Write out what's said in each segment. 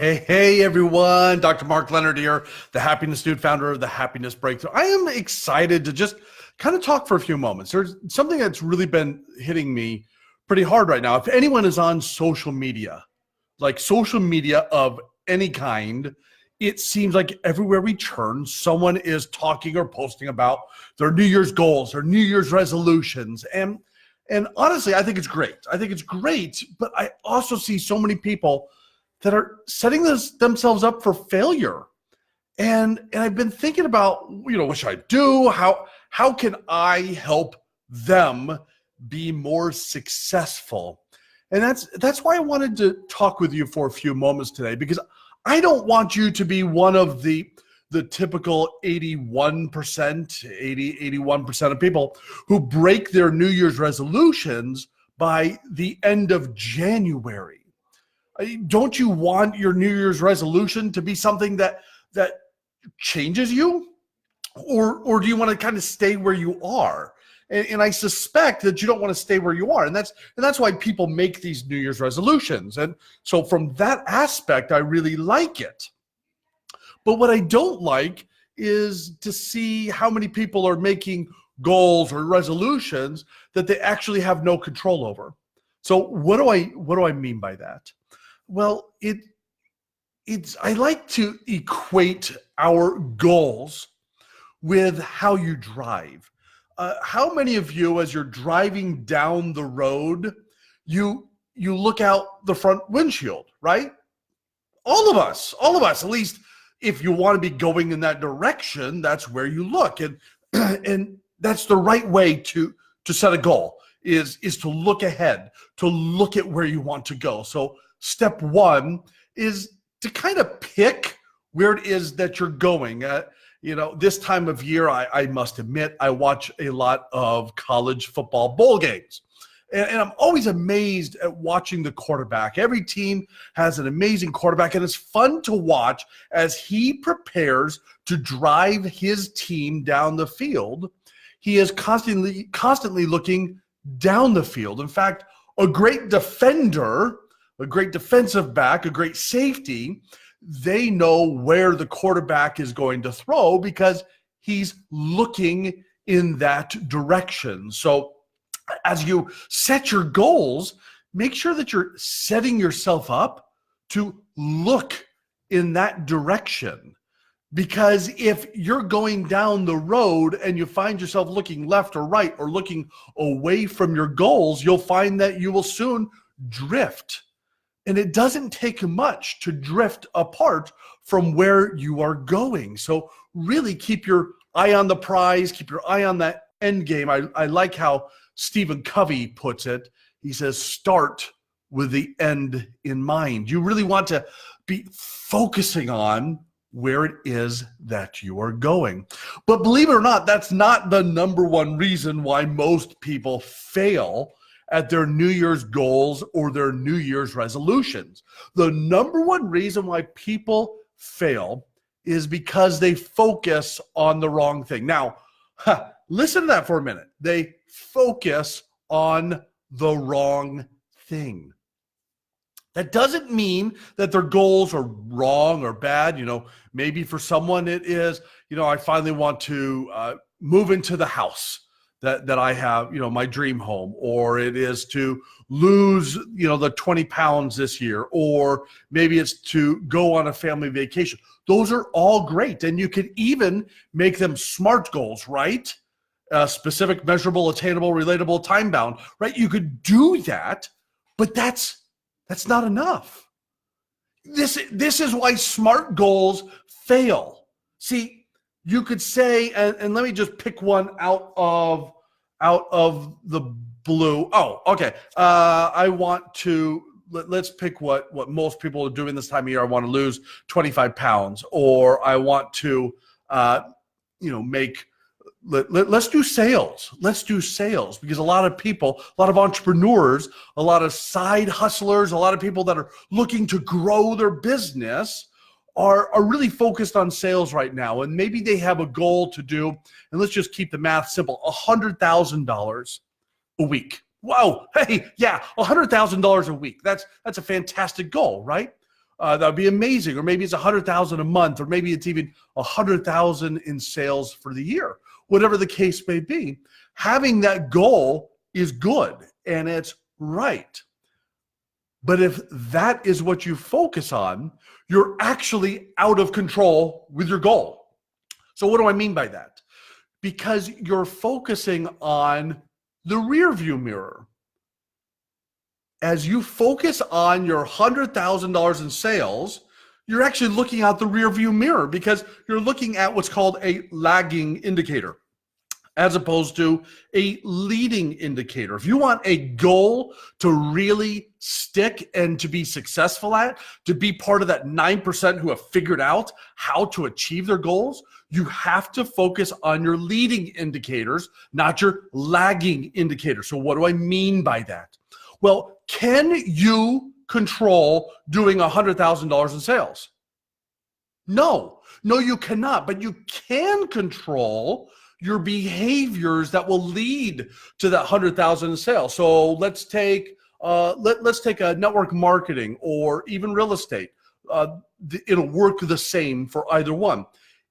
Hey, everyone. Dr. Mark Leonard here, the Happiness Dude, founder of the Happiness Breakthrough. I am excited to just kind of talk for a few moments. There's something that's really been hitting me pretty hard right now. If anyone is on social media, like social media of any kind, it seems like everywhere we turn, someone is talking or posting about their New Year's goals or New Year's resolutions. And honestly, I think it's great. But I also see so many people that are setting themselves up for failure. And I've been thinking about, what should I do? How can I help them be more successful? And that's why I wanted to talk with you for a few moments today, because I don't want you to be one of the typical 81% of people who break their New Year's resolutions by the end of January. Don't you want your New Year's resolution to be something that changes you? Or do you want to kind of stay where you are? And I suspect that you don't want to stay where you are. And that's why people make these New Year's resolutions. And so from that aspect, I really like it. But what I don't like is to see how many people are making goals or resolutions that they actually have no control over. So what do I mean by that? Well, I like to equate our goals with how you drive. How many of you, as you're driving down the road, you look out the front windshield, right? All of us, at least if you want to be going in that direction, that's where you look. And that's the right way to set a goal is to look ahead, to look at where you want to go. So step one is to kind of pick where it is that you're going. This time of year, I must admit, I watch a lot of college football bowl games. And I'm always amazed at watching the quarterback. Every team has an amazing quarterback, and it's fun to watch as he prepares to drive his team down the field. He is constantly looking down the field. In fact, a great defender, a great defensive back, a great safety, they know where the quarterback is going to throw because he's looking in that direction. So as you set your goals, make sure that you're setting yourself up to look in that direction. Because if you're going down the road and you find yourself looking left or right or looking away from your goals, you'll find that you will soon drift. And it doesn't take much to drift apart from where you are going. So really keep your eye on the prize, keep your eye on that end game. I like how Stephen Covey puts it. He says, start with the end in mind. You really want to be focusing on where it is that you are going. But believe it or not, that's not the number one reason why most people fail at their New Year's goals or their New Year's resolutions. The number one reason why people fail is because they focus on the wrong thing. Now, listen to that for a minute. They focus on the wrong thing. That doesn't mean that their goals are wrong or bad. Maybe for someone it is, I finally want to move into the house that I have, my dream home, or it is to lose, the 20 pounds this year, or maybe it's to go on a family vacation. Those are all great. And you could even make them SMART goals, right? Specific, measurable, attainable, relatable, time bound, right? You could do that, but that's not enough. This is why SMART goals fail. See, you could say, and let me just pick one out of the blue. Oh, okay. I want to, let's pick what most people are doing this time of year. I want to lose 25 pounds, or I want to, let's do sales. Let's do sales, because a lot of people, a lot of entrepreneurs, a lot of side hustlers, a lot of people that are looking to grow their business are really focused on sales right now. And maybe they have a goal to do, and let's just keep the math simple, $100,000 a week. Whoa, hey, yeah, $100,000 a week. That's a fantastic goal, right? That would be amazing. Or maybe it's 100,000 a month, or maybe it's even 100,000 in sales for the year. Whatever the case may be, having that goal is good and it's right. But if that is what you focus on, you're actually out of control with your goal. So what do I mean by that? Because you're focusing on the rearview mirror. As you focus on your $100,000 in sales, you're actually looking out the rearview mirror because you're looking at what's called a lagging indicator, as opposed to a leading indicator. If you want a goal to really stick and to be successful at, to be part of that 9% who have figured out how to achieve their goals, you have to focus on your leading indicators, not your lagging indicators. So what do I mean by that? Well, can you control doing $100,000 in sales? No, you cannot, but you can control your behaviors that will lead to that 100,000 in sales. So let's take a network marketing or even real estate. It'll work the same for either one.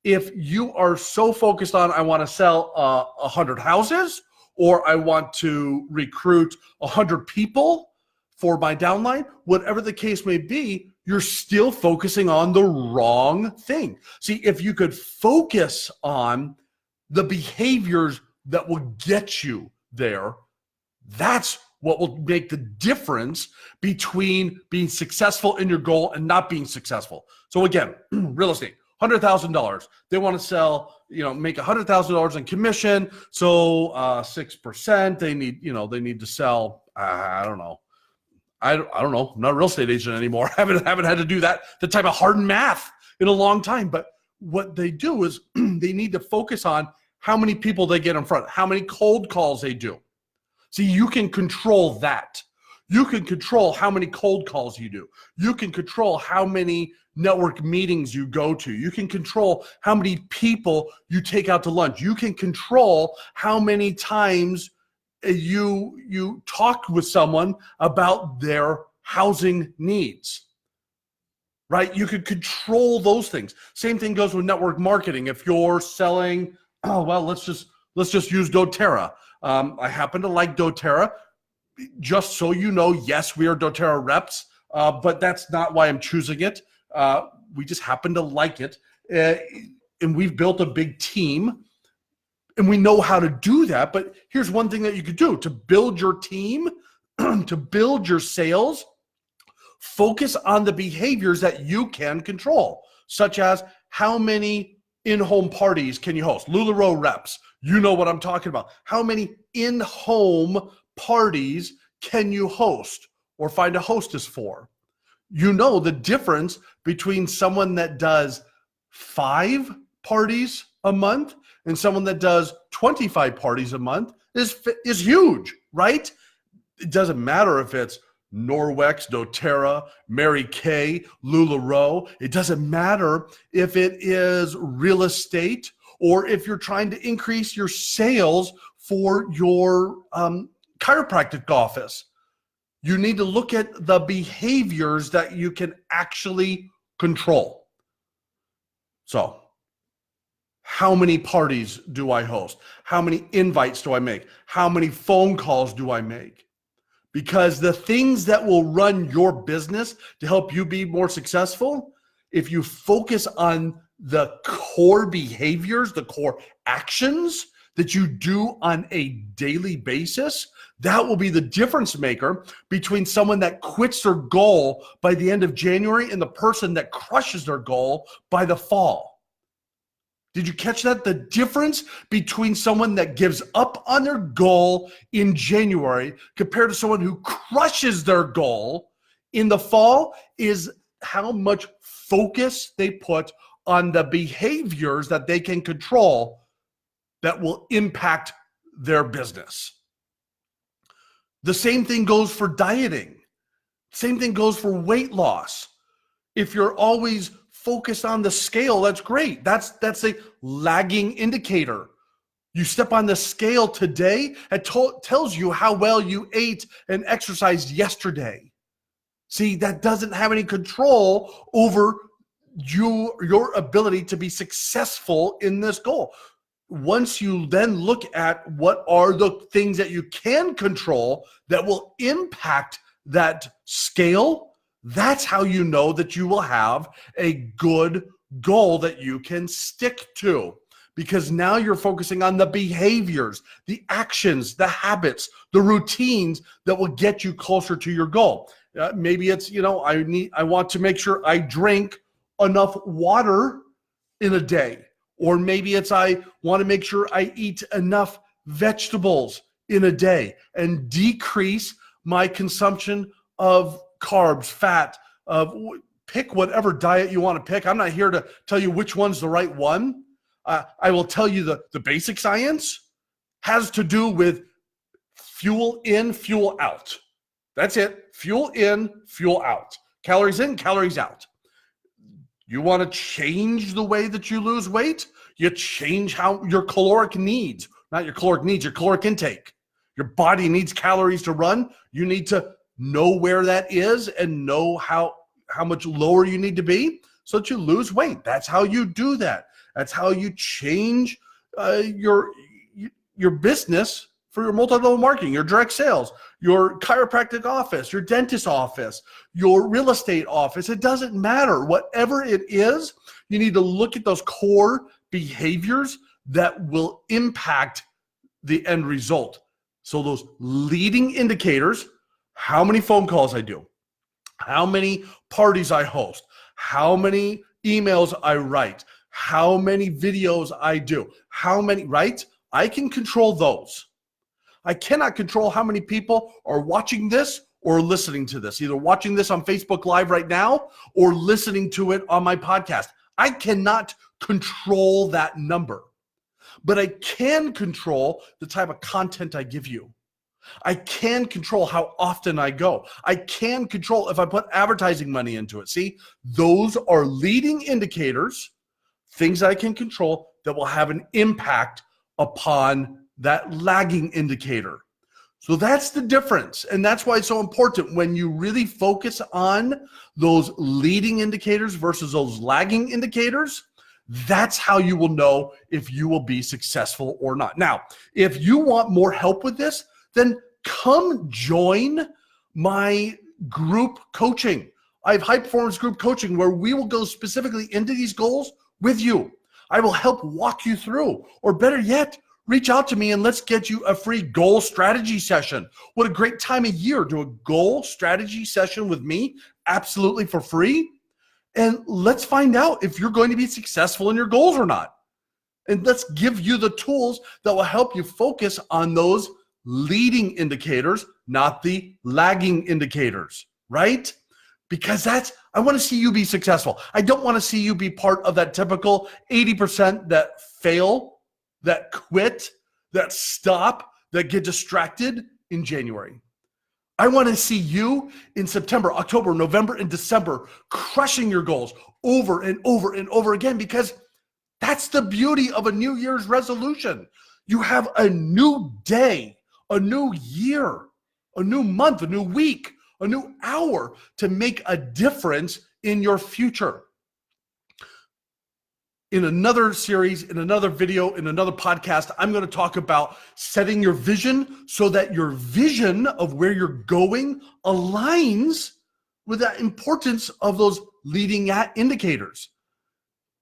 If you are so focused on, I want to sell 100 houses, or I want to recruit 100 people for my downline, whatever the case may be, you're still focusing on the wrong thing. See, if you could focus on the behaviors that will get you there, that's what will make the difference between being successful in your goal and not being successful. So again, real estate, $100,000. They want to sell, make $100,000 in commission. So 6%. They need to sell. I don't know. I'm not a real estate agent anymore. I haven't had to do the type of hard math in a long time. But what they do is they need to focus on how many people they get in front, how many cold calls they do. See, you can control that. You can control how many cold calls you do. You can control how many network meetings you go to. You can control how many people you take out to lunch. You can control how many times you talk with someone about their housing needs. Right? You could control those things. Same thing goes with network marketing. If you're selling, let's just use doTERRA. I happen to like doTERRA. Just so you know, yes, we are doTERRA reps, but that's not why I'm choosing it. We just happen to like it. And we've built a big team, and we know how to do that. But here's one thing that you could do to build your team, to build your sales. Focus on the behaviors that you can control, such as how many in-home parties can you host? LuLaRoe reps, you know what I'm talking about. How many in-home parties can you host or find a hostess for? You know the difference between someone that does 5 parties a month and someone that does 25 parties a month is huge, right? It doesn't matter if it's Norwex, doTERRA, Mary Kay, LuLaRoe. It doesn't matter if it is real estate or if you're trying to increase your sales for your chiropractic office. You need to look at the behaviors that you can actually control. So, how many parties do I host? How many invites do I make? How many phone calls do I make? Because the things that will run your business to help you be more successful, if you focus on the core behaviors, the core actions that you do on a daily basis, that will be the difference maker between someone that quits their goal by the end of January and the person that crushes their goal by the fall. Did you catch that? The difference between someone that gives up on their goal in January compared to someone who crushes their goal in the fall is how much focus they put on the behaviors that they can control that will impact their business. The same thing goes for dieting. Same thing goes for weight loss. If you're always focused on the scale, that's great. That's a lagging indicator. You step on the scale today, it tells you how well you ate and exercised yesterday. See, that doesn't have any control over your ability to be successful in this goal. Once you then look at what are the things that you can control that will impact that scale, that's how you know that you will have a good goal that you can stick to. Because now you're focusing on the behaviors, the actions, the habits, the routines that will get you closer to your goal. Maybe it's, I want to make sure I drink enough water in a day. Or maybe it's I want to make sure I eat enough vegetables in a day and decrease my consumption of carbs, fat, pick whatever diet you want to pick. I'm not here to tell you which one's the right one. I will tell you the basic science has to do with fuel in, fuel out. That's it. Fuel in, fuel out. Calories in, calories out. You want to change the way that you lose weight? You change how your caloric needs, not your caloric needs, your caloric intake. Your body needs calories to run. You need to know where that is and know how much lower you need to be so that you lose weight. That's how you do that. That's how you change your business for your multi-level marketing, your direct sales, your chiropractic office, your dentist office, your real estate office. It doesn't matter. Whatever it is, you need to look at those core behaviors that will impact the end result. So those leading indicators, how many phone calls I do, how many parties I host, how many emails I write, how many videos I do, right? I can control those. I cannot control how many people are watching this or listening to this, either watching this on Facebook Live right now or listening to it on my podcast. I cannot control that number, but I can control the type of content I give you. I can control how often I go. I can control if I put advertising money into it. See, those are leading indicators, things I can control that will have an impact upon that lagging indicator. So that's the difference. And that's why it's so important when you really focus on those leading indicators versus those lagging indicators. That's how you will know if you will be successful or not. Now, if you want more help with this, then come join my group coaching. I have high performance group coaching where we will go specifically into these goals with you. I will help walk you through, or better yet, reach out to me and let's get you a free goal strategy session. What a great time of year. Do a goal strategy session with me, absolutely for free. And let's find out if you're going to be successful in your goals or not. And let's give you the tools that will help you focus on those leading indicators, not the lagging indicators, right? Because I want to see you be successful. I don't want to see you be part of that typical 80% that fail, that quit, that stop, that get distracted in January. I want to see you in September, October, November, and December crushing your goals over and over and over again, because that's the beauty of a New Year's resolution. You have a new day, a new year, a new month, a new week, a new hour to make a difference in your future. In another series, in another video, in another podcast, I'm going to talk about setting your vision so that your vision of where you're going aligns with the importance of those leading indicators.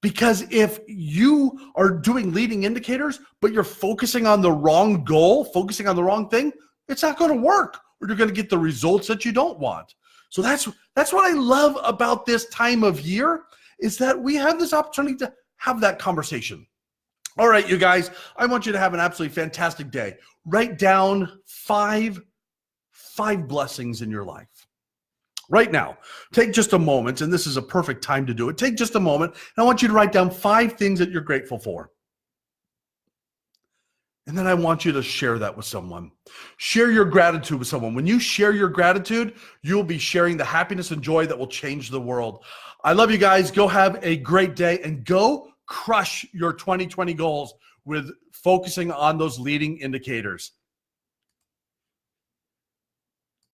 Because if you are doing leading indicators, but you're focusing on the wrong goal, focusing on the wrong thing, it's not going to work, or you're going to get the results that you don't want. So that's what I love about this time of year, is that we have this opportunity to have that conversation. All right, you guys, I want you to have an absolutely fantastic day. Write down five blessings in your life. Right now, take just a moment, and this is a perfect time to do it. Take just a moment, and I want you to write down 5 things that you're grateful for. And then I want you to share that with someone. Share your gratitude with someone. When you share your gratitude, you'll be sharing the happiness and joy that will change the world. I love you guys. Go have a great day and go crush your 2020 goals with focusing on those leading indicators.